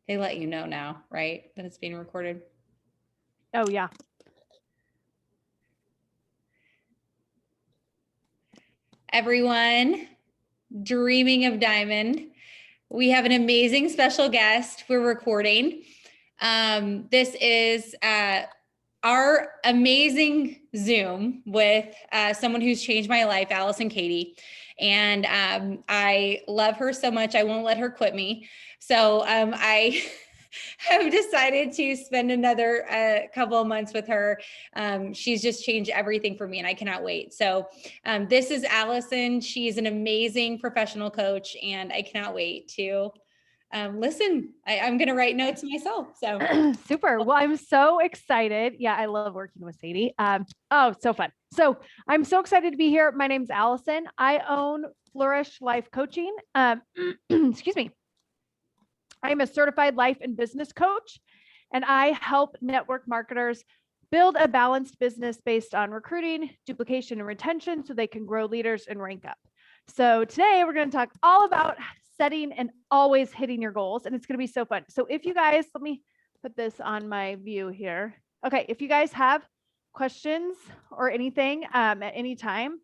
They let you know now, right? That it's being recorded. Oh, yeah. Everyone, dreaming of diamond. We have an amazing special guest we're recording. This is our amazing Zoom with someone who's changed my life, Alison, Cady. And I love her so much, I won't let her quit me. So I have decided to spend another couple of months with her. She's just changed everything for me and I cannot wait. So this is Alison. She's an amazing professional coach and I cannot wait to listen. I'm going to write notes myself. So Super. Well, I'm so excited. Yeah, I love working with Cady. Oh, so fun. So I'm so excited to be here. My name's Alison. I own Flourish Life Coaching. Excuse me. I am a certified life and business coach, and I help network marketers build a balanced business based on recruiting, duplication, and retention so they can grow leaders and rank up. So today we're going to talk all about setting and always hitting your goals, and it's going to be so fun. So if you guys, let me put this on my view here. Okay, if you guys have questions or anything at any time,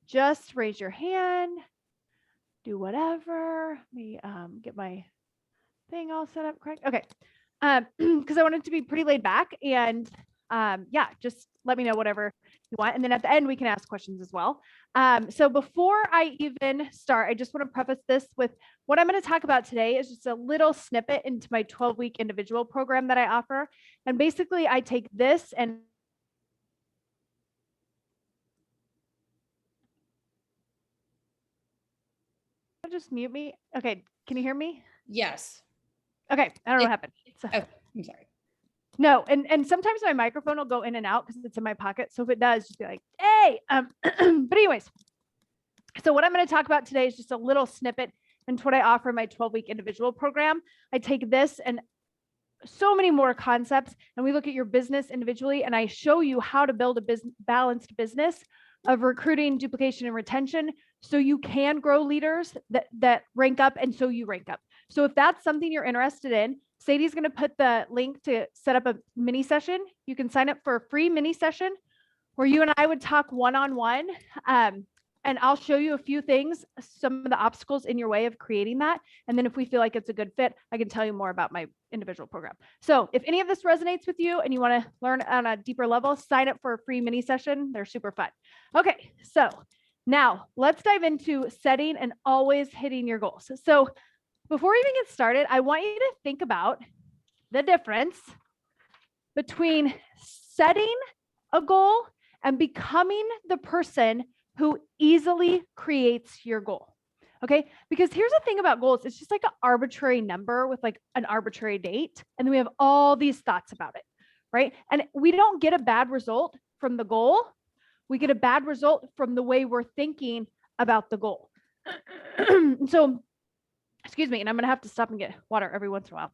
just raise your hand, do whatever. Let me get my thing all set up correct. Okay. Because I want it to be pretty laid back and yeah, just let me know whatever you want. And then at the end, we can ask questions as well. So before I even start, I just want to preface this with what I'm going to talk about today is just a little snippet into my 12-week individual program that I offer. And basically I take this and just mute me. Okay. Can you hear me? yes. Okay. I don't know what happened. So, oh, I'm sorry. No, and sometimes my microphone will go in and out because it's in my pocket. So if it does, just be like, hey. But anyways, so what I'm going to talk about today is just a little snippet into what I offer in my 12-week individual program. I take this and so many more concepts, and we look at your business individually, and I show you how to build a balanced business of recruiting, duplication, and retention so you can grow leaders that rank up, and so you rank up. So if that's something you're interested in, Sadie's going to put the link to set up a mini session. You can sign up for a free mini session where you and I would talk one-on-one. And I'll show you a few things, some of the obstacles in your way of creating that. And then if we feel like it's a good fit, I can tell you more about my individual program. So if any of this resonates with you and you want to learn on a deeper level, sign up for a free mini session. They're super fun. Okay, so now let's dive into setting and always hitting your goals. So before we even get started, I want you to think about the difference between setting a goal and becoming the person who easily creates your goal. Okay, because here's the thing about goals. It's just like an arbitrary number with like an arbitrary date. And then we have all these thoughts about it, right? And we don't get a bad result from the goal. We get a bad result from the way we're thinking about the goal. So, excuse me, and I'm going to have to stop and get water every once in a while.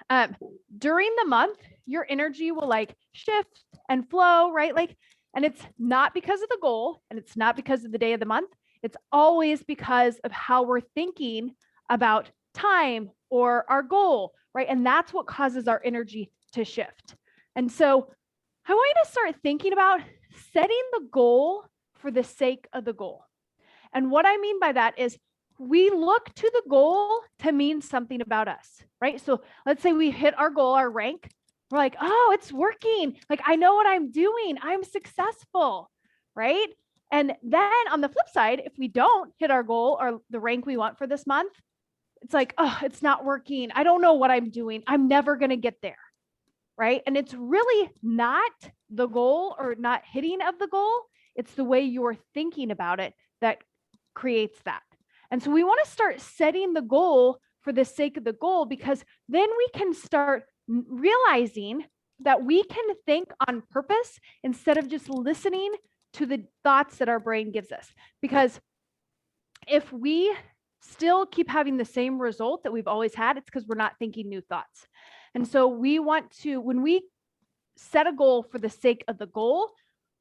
But during the month, your energy will like shift and flow, right? Like, and it's not because of the goal and it's not because of the day of the month. It's always because of how we're thinking about time or our goal, right? And that's what causes our energy to shift. And so I want you to start thinking about setting the goal for the sake of the goal. And what I mean by that is we look to the goal to mean something about us, right? So let's say we hit our goal, our rank. We're like, oh, it's working. Like, I know what I'm doing. I'm successful, right? And then on the flip side, if we don't hit our goal or the rank we want for this month, it's like, oh, it's not working. I don't know what I'm doing. I'm never going to get there, right? And it's really not the goal or not hitting of the goal. It's the way you're thinking about it that creates that. And so we want to start setting the goal for the sake of the goal, because then we can start realizing that we can think on purpose instead of just listening to the thoughts that our brain gives us. Because if we still keep having the same result that we've always had, it's because we're not thinking new thoughts. And so we want to, when we set a goal for the sake of the goal,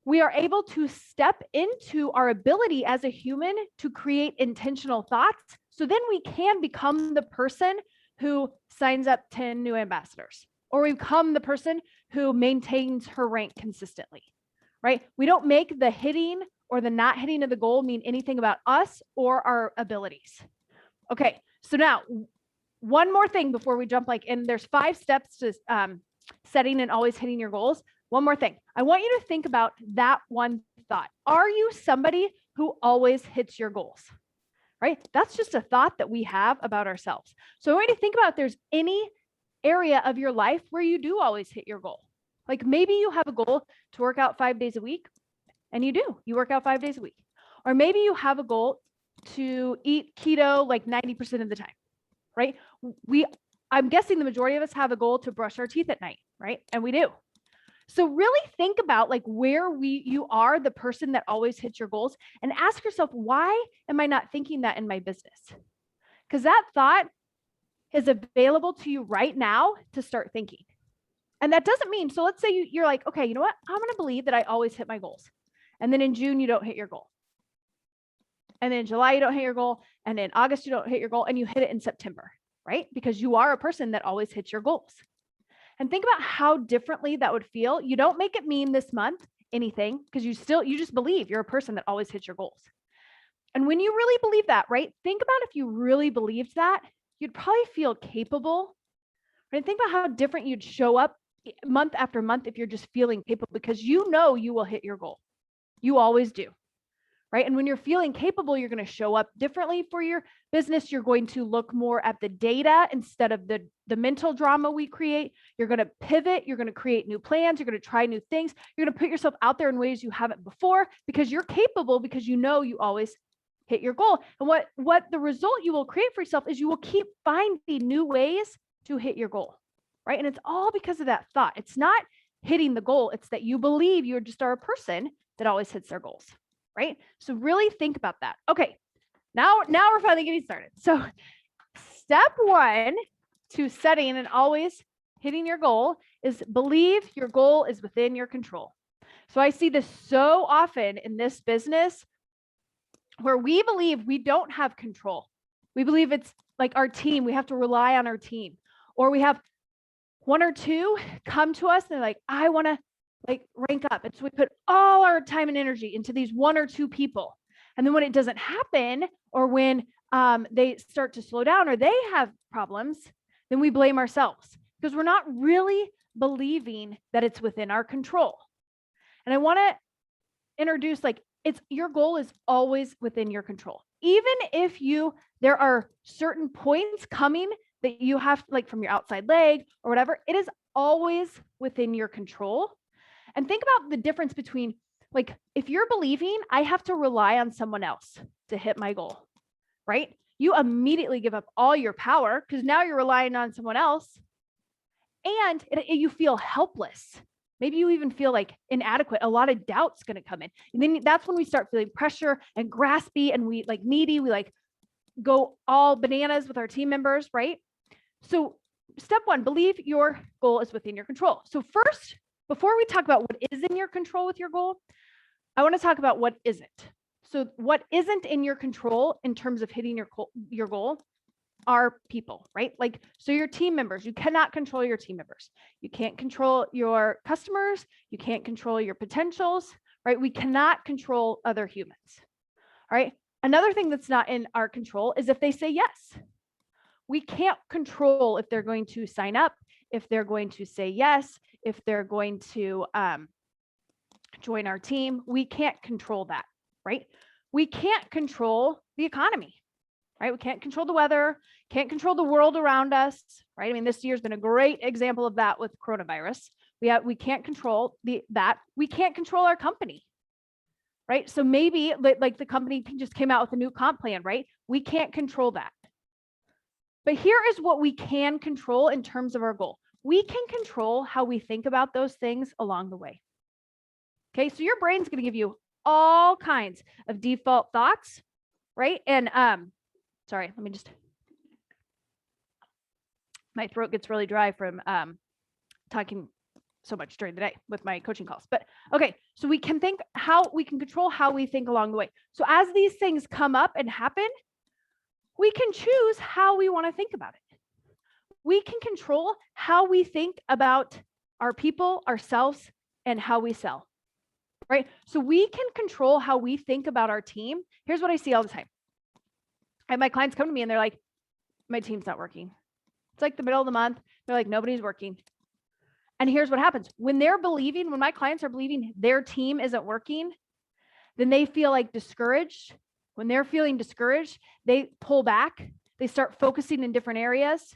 we are able to step into our ability as a human to create intentional thoughts So then we can become the person who signs up 10 new ambassadors, or we become the person who maintains her rank consistently, right? We don't make the hitting or the not hitting of the goal mean anything about us or our abilities. Okay, so now one more thing before we jump, and there's 5 steps to setting and always hitting your goals. One more thing. I want you to think about that one thought. Are you somebody who always hits your goals? Right? That's just a thought that we have about ourselves. So I want you to think about if there's any area of your life where you do always hit your goal. Like maybe you have a goal to work out 5 days a week, and you work out 5 days a week. Or maybe you have a goal to eat keto like 90% of the time, right? I'm guessing the majority of us have a goal to brush our teeth at night, right? And we do. So really think about where you are the person that always hits your goals, and ask yourself, why am I not thinking that in my business? Because that thought is available to you right now to start thinking. And that doesn't mean, so let's say you're like, okay, you know what? I'm going to believe that I always hit my goals. And then in June, you don't hit your goal. And then in July, you don't hit your goal. And in August, you don't hit your goal, and you hit it in September, right? Because you are a person that always hits your goals. And think about how differently that would feel. You don't make it mean this month anything, because you just believe you're a person that always hits your goals. And when you really believe that, right? Think about if you really believed that, you'd probably feel capable. Right? Think about how different you'd show up month after month if you're just feeling capable, because you know you will hit your goal. You always do. Right? And when you're feeling capable, you're going to show up differently for your business. You're going to look more at the data instead of the mental drama we create. You're going to pivot. You're going to create new plans. You're going to try new things. You're going to put yourself out there in ways you haven't before, because you're capable, because you know you always hit your goal. And what the result you will create for yourself is you will keep finding new ways to hit your goal. Right? And it's all because of that thought. It's not hitting the goal. It's that you believe you just are a person that always hits their goals. Right? So really think about that. Okay, now we're finally getting started. So step 1 to setting and always hitting your goal is believe your goal is within your control. So I see this so often in this business where we believe we don't have control. We believe it's like our team, we have to rely on our team. Or we have 1 or 2 come to us and they're like, I want to rank up. And so we put all our time and energy into these 1 or 2 people. And then when it doesn't happen, or when they start to slow down or they have problems, then we blame ourselves, because we're not really believing that it's within our control. And I want to introduce, your goal is always within your control. Even if there are certain points coming that you have, from your outside leg or whatever, it is always within your control. And think about the difference between, if you're believing I have to rely on someone else to hit my goal, right? You immediately give up all your power, because now you're relying on someone else, and you feel helpless. Maybe you even feel inadequate. A lot of doubt's going to come in. And then that's when we start feeling pressure and graspy, and we needy. We go all bananas with our team members, right? So step 1, believe your goal is within your control. So first, before we talk about what is in your control with your goal, I want to talk about what isn't. So what isn't in your control in terms of hitting your goal are people, right? So your team members, you cannot control your team members. You can't control your customers. You can't control your potentials, right? We cannot control other humans, all right? Another thing that's not in our control is if they say yes. We can't control if they're going to sign up, if they're going to say yes, if they're going to join our team. We can't control that, right? We can't control the economy, right? We can't control the weather, can't control the world around us, right? I mean, this year's been a great example of that with coronavirus. We can't control that. We can't control our company, right? So maybe the company just came out with a new comp plan, right? We can't control that. But here is what we can control in terms of our goal. We can control how we think about those things along the way. Okay, so your brain's going to give you all kinds of default thoughts, right? And sorry, let me just, my throat gets really dry from talking so much during the day with my coaching calls. But okay, so we can control how we think along the way. So as these things come up and happen, we can choose how we want to think about it. We can control how we think about our people, ourselves, and how we sell, right? So we can control how we think about our team. Here's what I see all the time. I have my clients come to me and they're like, my team's not working. It's like the middle of the month. They're like, nobody's working. And here's what happens. When my clients are believing their team isn't working, then they feel like discouraged. When they're feeling discouraged, they pull back. They start focusing in different areas.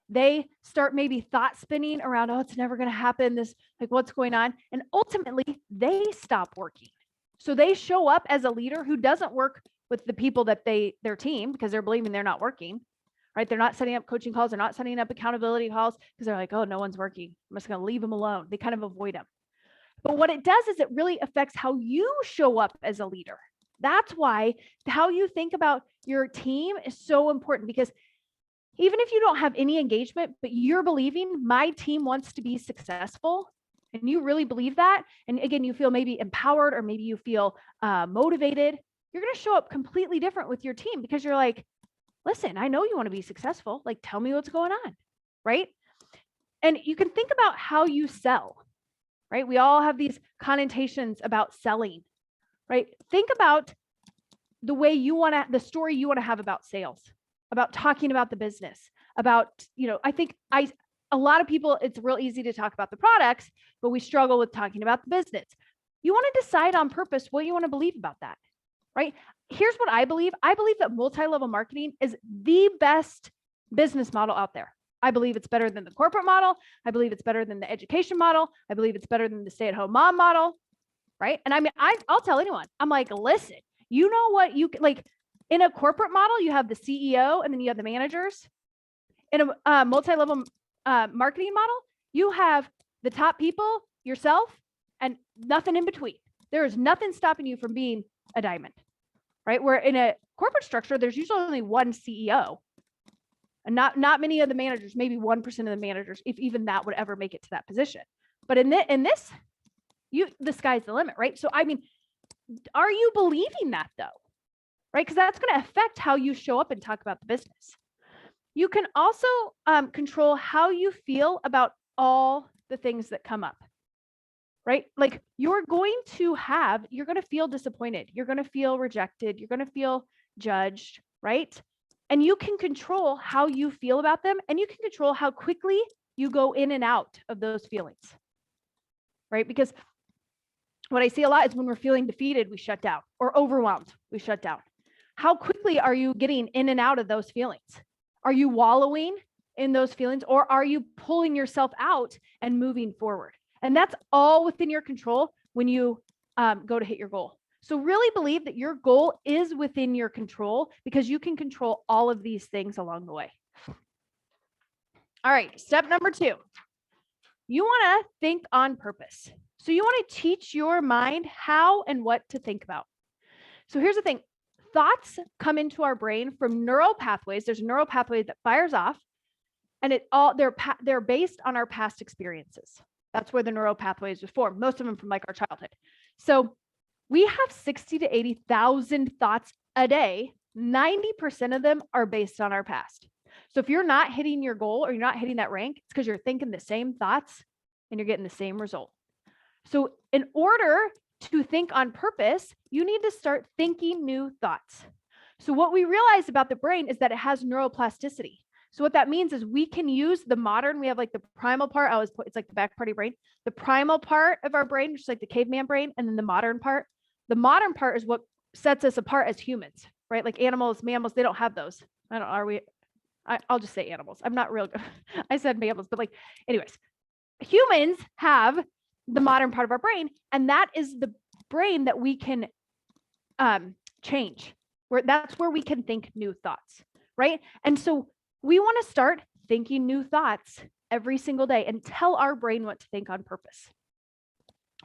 They start maybe thought spinning around, oh, it's never going to happen. This, like, what's going on? And ultimately, they stop working. So they show up as a leader who doesn't work with the people that their team, because they're believing they're not working, right? They're not setting up coaching calls. They're not setting up accountability calls because they're like, oh, no one's working. I'm just going to leave them alone. They kind of avoid them. But what it does is it really affects how you show up as a leader. That's why how you think about your team is so important, because even if you don't have any engagement, but you're believing my team wants to be successful, and you really believe that, and again, you feel maybe empowered, or maybe you feel motivated, you're going to show up completely different with your team, because you're like, listen, I know you want to be successful. Like, tell me what's going on, right? And you can think about how you sell, right? We all have these connotations about selling, right? Think about the way the story you want to have about sales, about talking about the business, about, I think a lot of people, it's real easy to talk about the products, but we struggle with talking about the business. You want to decide on purpose what you want to believe about that, right? Here's what I believe. I believe that multi-level marketing is the best business model out there. I believe it's better than the corporate model. I believe it's better than the education model. I believe it's better than the stay-at-home mom model, right? And I mean, I'll tell anyone, I'm like, listen, you know what, like in a corporate model, you have the CEO and then you have the managers. In a multi-level marketing model, you have the top people, yourself, and nothing in between. There is nothing stopping you from being a diamond, right? Where in a corporate structure, there's usually only one CEO, and not many of the managers, maybe 1% of the managers, if even that would ever make it to that position. But in this, the sky's the limit, right? So I mean, are you believing that though? Right? Because that's going to affect how you show up and talk about the business. You can also control how you feel about all the things that come up, right? Like you're going to feel disappointed. You're going to feel rejected. You're going to feel judged, right? And you can control how you feel about them, and you can control how quickly you go in and out of those feelings, right? Because what I see a lot is when we're feeling defeated, we shut down, or overwhelmed, we shut down. How quickly are you getting in and out of those feelings? Are you wallowing in those feelings, or are you pulling yourself out and moving forward? And that's all within your control when you go to hit your goal. So really believe that your goal is within your control, because you can control all of these things along the way. All right, step number 2. You want to think on purpose. So you want to teach your mind how and what to think about. So here's the thing. Thoughts come into our brain from neural pathways. There's a neural pathway that fires off, and they're based on our past experiences. That's where the neural pathways were formed, most of them from like our childhood. So we have 60 to 80,000 thoughts a day. 90% of them are based on our past. So if you're not hitting your goal, or you're not hitting that rank, it's because you're thinking the same thoughts and you're getting the same result. So in order to think on purpose, you need to start thinking new thoughts. So what we realize about the brain is that it has neuroplasticity. So what that means is we can use we have like the primal part. It's like the back part of your brain. The primal part of our brain, which is like the caveman brain, and then the modern part. The modern part is what sets us apart as humans, right? Like animals, mammals, they don't have those. I'll just say animals. I'm not real good. I said mammals, but like, anyways, humans have the modern part of our brain, and that is the brain that we can change. That's where we can think new thoughts, right? And so we want to start thinking new thoughts every single day and tell our brain what to think on purpose.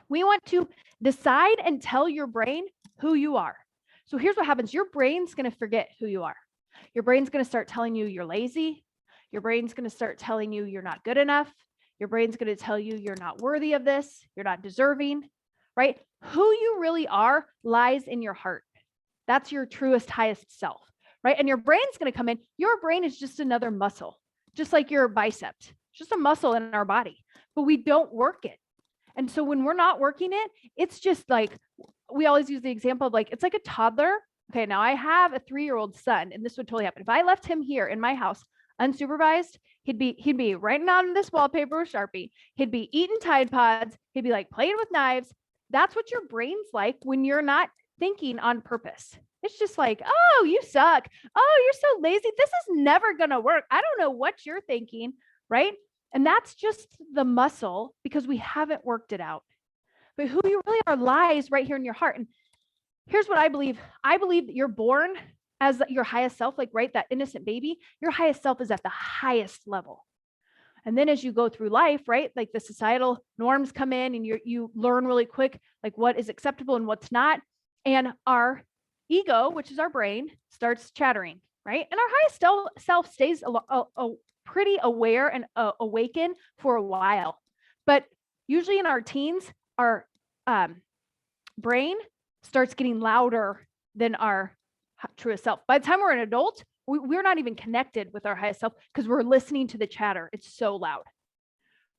We want to decide and tell your brain who you are. So here's what happens. Your brain's going to forget who you are. Your brain's going to start telling you you're lazy. Your brain's going to start telling you you're not good enough. Your brain's going to tell you you're not worthy of this. You're not deserving, right? Who you really are lies in your heart. That's your truest, highest self, right? And your brain's going to come in. Your brain is just another muscle, just like your bicep, just a muscle in our body, but we don't work it. And so when we're not working it, it's just like, we always use the example of like, it's like a toddler. Okay, now I have a 3-year-old son, and this would totally happen. If I left him here in my house unsupervised, he'd be writing on this wallpaper with Sharpie. He'd be eating Tide Pods. He'd be like playing with knives. That's what your brain's like when you're not thinking on purpose. It's just like, oh, you suck. Oh, you're so lazy. This is never going to work. I don't know what you're thinking, right? And that's just the muscle because we haven't worked it out. But who you really are lies right here in your heart. And here's what I believe. I believe that you're born as your highest self, like, right, that innocent baby. Your highest self is at the highest level. And then as you go through life, right, like the societal norms come in and you learn really quick, like what is acceptable and what's not. And our ego, which is our brain, starts chattering, right? And our highest self stays pretty aware and awakened for a while. But usually in our teens, our brain starts getting louder than our truest self. By the time we're an adult, we're not even connected with our highest self because we're listening to the chatter. It's so loud,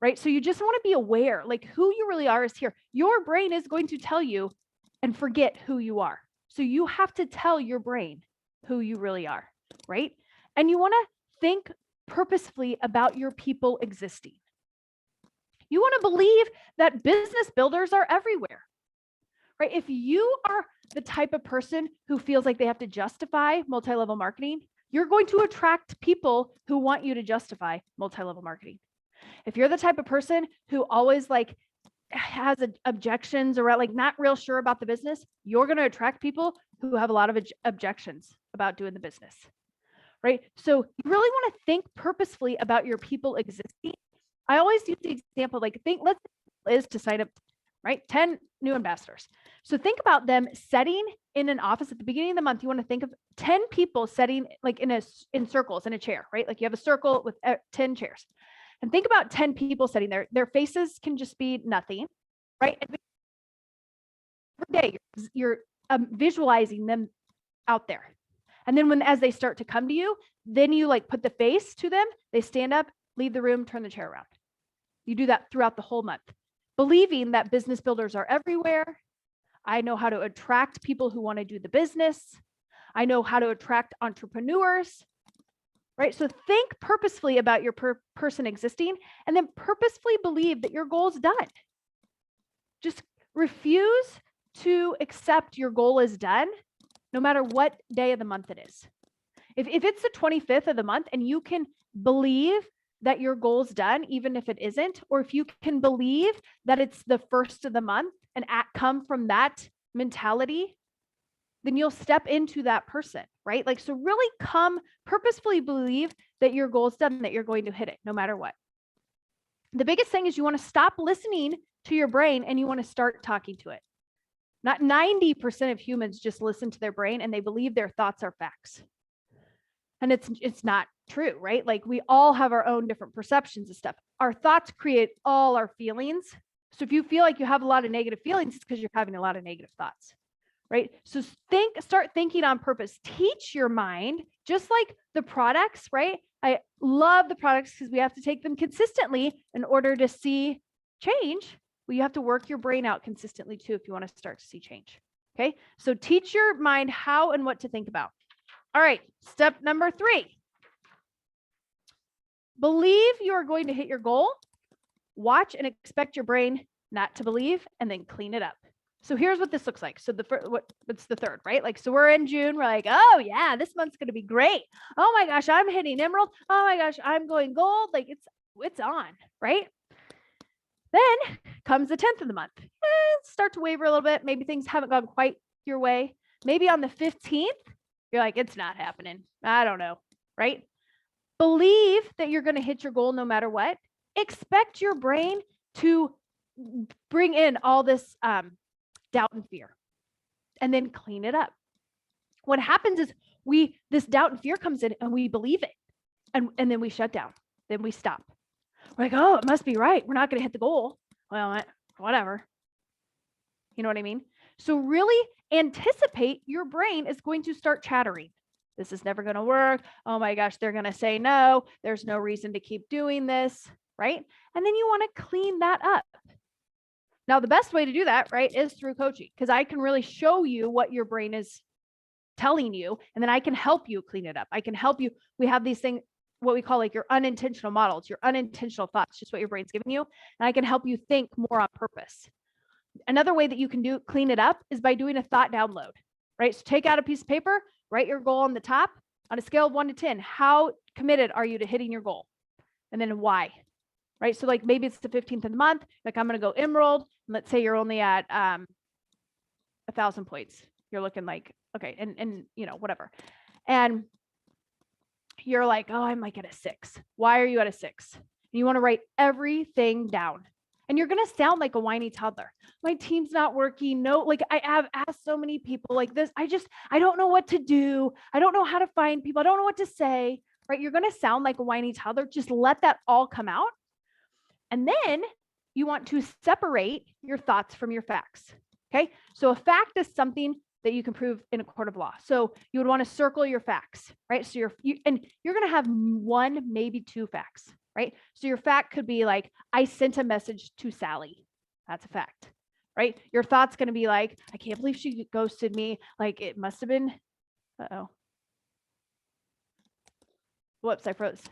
right? So you just want to be aware, like who you really are is here. Your brain is going to tell you and forget who you are. So you have to tell your brain who you really are, right? And you want to think purposefully about your people existing. You want to believe that business builders are everywhere, right? If you are the type of person who feels like they have to justify multi-level marketing, you're going to attract people who want you to justify multi-level marketing. If you're the type of person who always like has objections or like not real sure about the business, you're going to attract people who have a lot of objections about doing the business, right? So you really want to think purposefully about your people existing. I always use the example, like let's is to sign up, right? 10 new ambassadors. So think about them setting in an office at the beginning of the month. You want to think of 10 people setting like in circles in a chair, right? Like you have a circle with 10 chairs. And think about 10 people sitting there. Their faces can just be nothing, right? Every day you're visualizing them out there. And then as they start to come to you, then you like put the face to them. They stand up, leave the room, turn the chair around. You do that throughout the whole month, believing that business builders are everywhere. I know how to attract people who want to do the business. I know how to attract entrepreneurs, right? So think purposefully about your person existing and then purposefully believe that your goal is done. Just refuse to accept your goal is done, no matter what day of the month it is. If it's the 25th of the month and you can believe that your goal's done, even if it isn't, or if you can believe that it's the first of the month and come from that mentality, then you'll step into that person, right? Like, so really purposefully believe that your goal's done, that you're going to hit it no matter what. The biggest thing is you want to stop listening to your brain and you want to start talking to it. Not 90% of humans just listen to their brain and they believe their thoughts are facts. And it's not true, right? Like we all have our own different perceptions of stuff. Our thoughts create all our feelings. So if you feel like you have a lot of negative feelings, it's because you're having a lot of negative thoughts, right? So start thinking on purpose. Teach your mind, just like the products, right? I love the products because we have to take them consistently in order to see change. Well, you have to work your brain out consistently too if you want to start to see change. Okay, so teach your mind how and what to think about. All right, step number 3. Believe you are going to hit your goal. Watch and expect your brain not to believe, and then clean it up. So here's what this looks like. So what's the third, right? Like, so we're in June. We're like, oh yeah, this month's going to be great. Oh my gosh, I'm hitting emerald. Oh my gosh, I'm going gold. Like it's on, right? Then comes the 10th of the month. Start to waver a little bit. Maybe things haven't gone quite your way. Maybe on the 15th, you're like, it's not happening. I don't know, right? Believe that you're going to hit your goal no matter what. Expect your brain to bring in all this doubt and fear, and then clean it up. What happens is this doubt and fear comes in and we believe it, and then we shut down. Then we stop. We're like, oh, it must be right. We're not going to hit the goal. Well, whatever. You know what I mean? So really anticipate your brain is going to start chattering. This is never going to work. Oh my gosh, they're going to say no. There's no reason to keep doing this, right? And then you want to clean that up. Now, the best way to do that, right, is through coaching, because I can really show you what your brain is telling you, and then I can help you clean it up. I can help you. We have these things, what we call like your unintentional models, your unintentional thoughts, just what your brain's giving you. And I can help you think more on purpose. Another way that you can clean it up is by doing a thought download, right? So take out a piece of paper, write your goal on the top on a scale of 1 to 10. How committed are you to hitting your goal? And then why, right? So like maybe it's the 15th of the month, like I'm going to go Emerald. And let's say you're only at 1,000 points. You're looking like, okay. And whatever. And you're like, oh, I might get a 6. Why are you at a 6? And you want to write everything down. And you're going to sound like a whiny toddler. My team's not working. No, like I have asked so many people like this. I don't know what to do. I don't know how to find people. I don't know what to say, right? You're going to sound like a whiny toddler. Just let that all come out. And then you want to separate your thoughts from your facts. Okay. So a fact is something that you can prove in a court of law. So you would want to circle your facts, right? So you're going to have 1, maybe 2 facts, right? So your fact could be like, I sent a message to Sally. That's a fact, right? Your thought's going to be like, I can't believe she ghosted me. Like it must have been, whoops, I froze.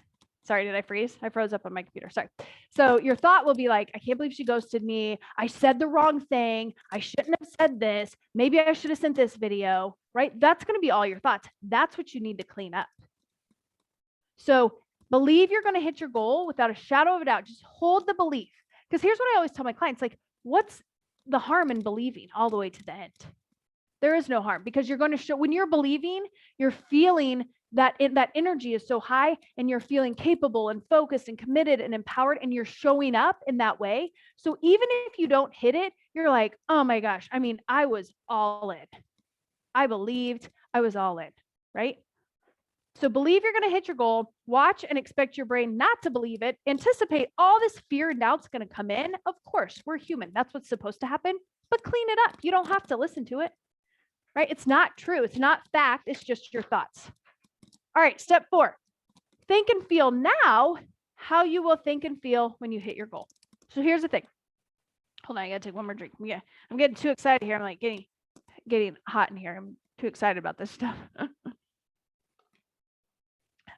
Sorry, did I freeze? I froze up on my computer. Sorry. So your thought will be like, I can't believe she ghosted me. I said the wrong thing. I shouldn't have said this. Maybe I should have sent this video, right? That's going to be all your thoughts. That's what you need to clean up. So believe you're going to hit your goal without a shadow of a doubt. Just hold the belief. Because here's what I always tell my clients, like, what's the harm in believing all the way to the end? There is no harm, because you're going to show, when you're believing, you're feeling that that energy is so high, and you're feeling capable and focused and committed and empowered, and you're showing up in that way. So even if you don't hit it, you're like, oh my gosh, I mean, I was all in. I believed, I was all in, right? So believe you're going to hit your goal, watch and expect your brain not to believe it, anticipate all this fear and doubt's going to come in. Of course, we're human. That's what's supposed to happen, but clean it up. You don't have to listen to it, right? It's not true. It's not fact. It's just your thoughts. All right, step 4, think and feel now how you will think and feel when you hit your goal. So here's the thing. Hold on, I gotta take one more drink. Yeah, I'm getting too excited here. I'm like getting hot in here. I'm too excited about this stuff.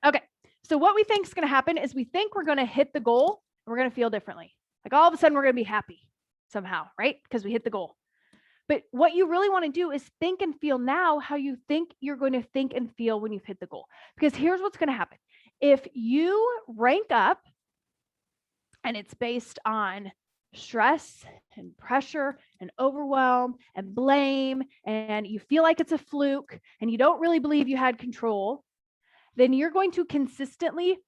Okay, so what we think is gonna happen is we think we're gonna hit the goal and we're gonna feel differently. Like all of a sudden we're gonna be happy somehow, right? Because we hit the goal. But what you really want to do is think and feel now how you think you're going to think and feel when you've hit the goal. Because here's what's going to happen. If you rank up and it's based on stress and pressure and overwhelm and blame, and you feel like it's a fluke and you don't really believe you had control, then you're going to consistently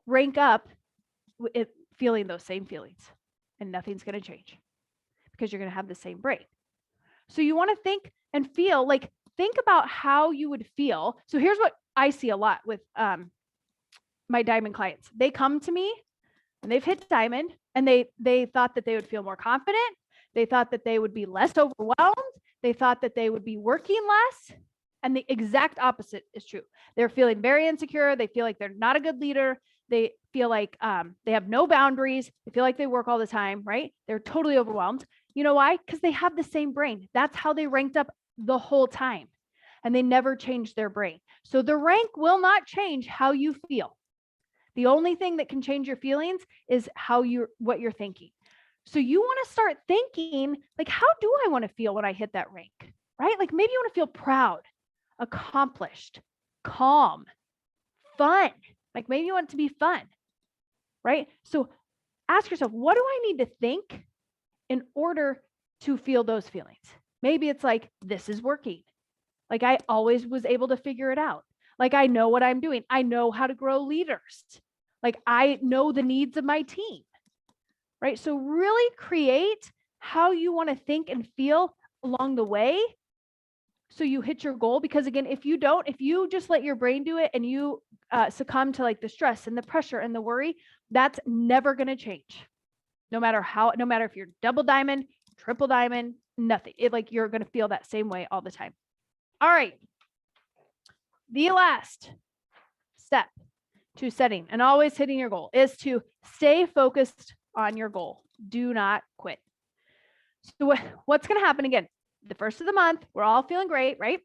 rank up feeling those same feelings, and nothing's going to change because you're going to have the same brain. So you want to think and feel, like, think about how you would feel. So here's what I see a lot with my diamond clients. They come to me and they've hit diamond, and they thought that they would feel more confident. They thought that they would be less overwhelmed. They thought that they would be working less. And the exact opposite is true. They're feeling very insecure. They feel like they're not a good leader. They feel like they have no boundaries. They feel like they work all the time, right? They're totally overwhelmed. You know why? Because they have the same brain. That's how they ranked up the whole time. And they never changed their brain. So the rank will not change how you feel. The only thing that can change your feelings is what you're thinking. So you want to start thinking, like, how do I want to feel when I hit that rank, right? Like maybe you want to feel proud, accomplished, calm, fun. Like maybe you want it to be fun, right? So ask yourself, what do I need to think in order to feel those feelings? Maybe it's like, this is working. Like I always was able to figure it out. Like I know what I'm doing. I know how to grow leaders. Like I know the needs of my team, right? So really create how you want to think and feel along the way so you hit your goal. Because again, if you just let your brain do it and you succumb to like the stress and the pressure and the worry, that's never going to change. No matter if you're double diamond, triple diamond, nothing. You're going to feel that same way all the time. All right. the last step to setting and always hitting your goal is to stay focused on your goal. Do not quit. So what's going to happen again? The first of the month, we're all feeling great, right?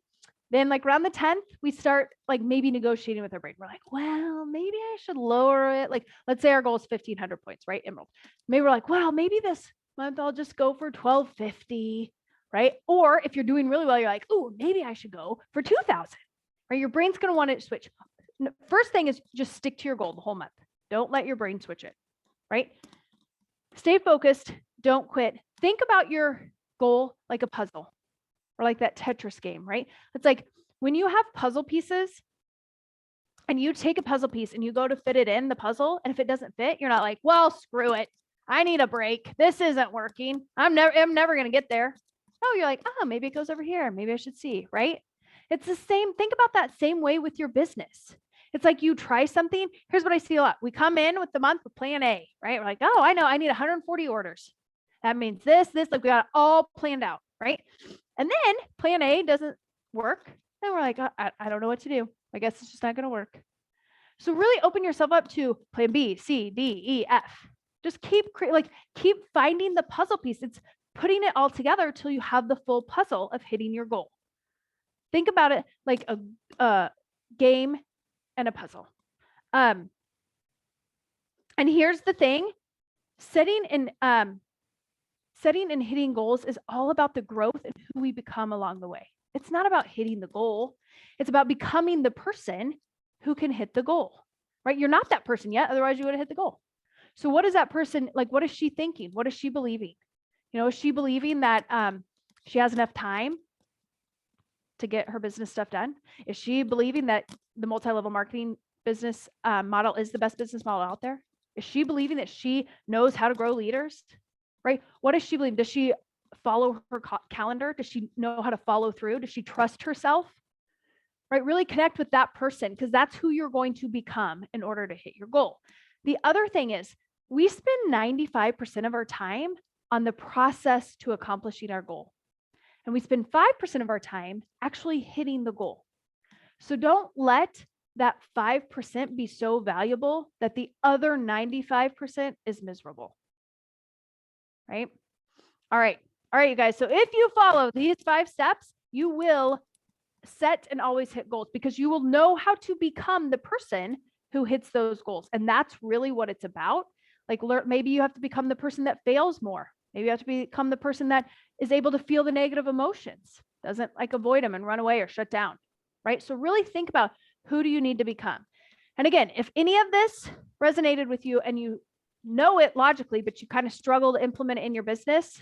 Then like around the 10th, we start like maybe negotiating with our brain. We're like, well, maybe I should lower it. Like, let's say our goal is 1,500 points, right? Emerald. Maybe we're like, well, maybe this month I'll just go for 1,250, right? Or if you're doing really well, you're like, oh, maybe I should go for 2,000, right? Your brain's going to want to switch. First thing is just stick to your goal the whole month. Don't let your brain switch it, right? Stay focused. Don't quit. Think about your goal like a puzzle or like that Tetris game, right? It's like when you have puzzle pieces and you take a puzzle piece and you go to fit it in the puzzle, and if it doesn't fit, you're not like, well, screw it. I need a break. This isn't working. I'm never going to get there. No, you're like, oh, maybe it goes over here. Maybe I should see, right? It's the same. Think about that same way with your business. It's like you try something. Here's what I see a lot. We come in with the month with plan A, right? We're like, oh, I know I need 140 orders. That means this, like we got it all planned out, right? And then plan A doesn't work. And we're like, I don't know what to do. I guess it's just not going to work. So really open yourself up to plan B, C, D, E, F. Just keep finding the puzzle piece. It's putting it all together till you have the full puzzle of hitting your goal. Think about it like a game and a puzzle. And here's the thing, setting and hitting goals is all about the growth and who we become along the way. It's not about hitting the goal. It's about becoming the person who can hit the goal, right? You're not that person yet. Otherwise you would have hit the goal. So what is that person, like, what is she thinking? What is she believing? You know, is she believing that she has enough time to get her business stuff done? Is she believing that the multi-level marketing business model is the best business model out there? Is she believing that she knows how to grow leaders, right? What does she believe? Does she follow her calendar? Does she know how to follow through? Does she trust herself? Right? Really connect with that person, because that's who you're going to become in order to hit your goal. The other thing is we spend 95% of our time on the process to accomplishing our goal. And we spend 5% of our time actually hitting the goal. So don't let that 5% be so valuable that the other 95% is miserable. Right? All right, you guys. So if you follow these 5 steps, you will set and always hit goals, because you will know how to become the person who hits those goals. And that's really what it's about. Like, maybe you have to become the person that fails more. Maybe you have to become the person that is able to feel the negative emotions, doesn't like avoid them and run away or shut down, right? So really think about, who do you need to become? And again, if any of this resonated with you and you know it logically, but you kind of struggle to implement it in your business,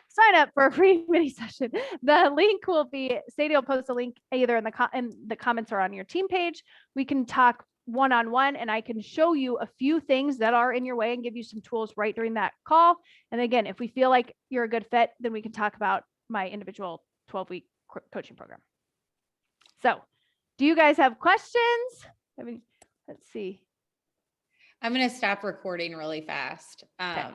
sign up for a free mini session. The link will be, Cady will post a link either in the comments or on your team page. We can talk one-on-one, and I can show you a few things that are in your way and give you some tools right during that call. And again, if we feel like you're a good fit, then we can talk about my individual 12-week coaching program. So, do you guys have questions? I mean, let's see. I'm going to stop recording really fast. Okay.